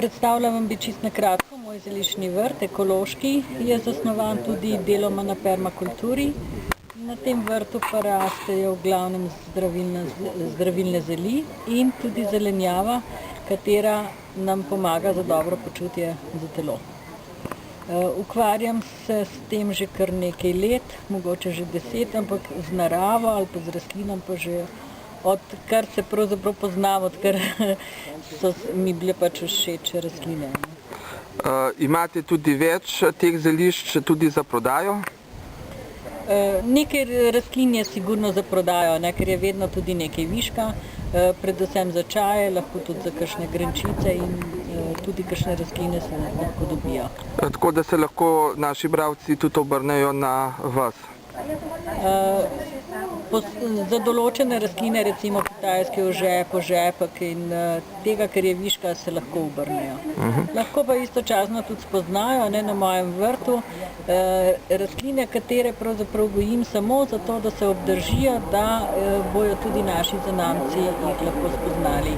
Predstavljam vam bi čisto na kratko moj zeliščni vrt, ekološki, je zasnovan tudi deloma na permakulturi. Na tem vrtu pa rastejo v glavnem zdravilne zeli in tudi zelenjava, katera nam pomaga za dobro počutje za telo. Ukvarjam se s tem že kar nekaj let, mogoče že 10, ampak z naravo ali pa z rastlinom pa že odkar se pravzaprav poznam, odkar so mi bile pač všeč rastline. Imate tudi več teh zelišč tudi za prodajo? Nekaj rastlin je sigurno za prodajo, ker je vedno tudi nekaj viška, predvsem za čaje, lahko tudi za kakšne grenčice in tudi kakšne rastline se lahko dobijo. Tako da se lahko naši bralci tudi obrnejo na vas? Za določene rastline, recimo kitajski ožepek in tega, ker je viška, se lahko obrnejo. Lahko pa istočasno tudi spoznajo na mojem vrtu rastline, katere pravzaprav gojim samo zato, da se obdržijo, da bojo tudi naši zanamci jih lahko spoznali.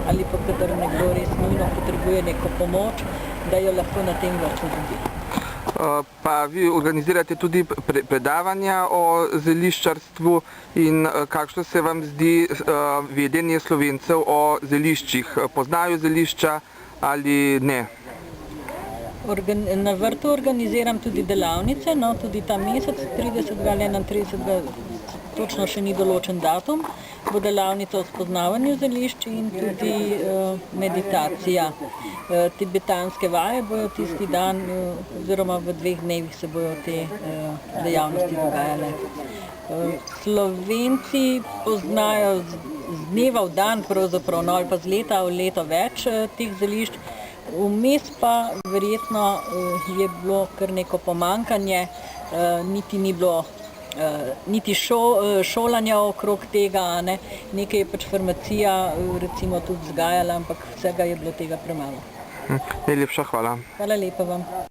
Ali pa kadar nekdo res nujno potrebuje neko pomoč, da jo lahko na tem vrtu dobi. Pa vi organizirate tudi predavanja o zeliščarstvu in kakšno se vam zdi vedenje Slovencev o zeliščih? Poznajo zelišča ali ne? Na vrtu organiziram tudi delavnice, tudi ta mesec, 30. ali 31. točno še ni določen datum, bo delavnica o spoznavanju zelišč in tudi meditacija. Tibetanske vaje bojo tisti dan, oziroma v 2 dnevih se bojo te dejavnosti dogajale. Slovenci poznajo z dneva v dan pravzaprav, ali pa z leta v leto več teh zelišč. Vmes pa verjetno je bilo kar neko pomanjkanje, niti ni bilo niti šolanja okrog tega, nekaj je pač farmacija recimo tudi vzgajala, ampak vsega je bilo tega premalo. Najlepša hvala. Hvala lepa vam.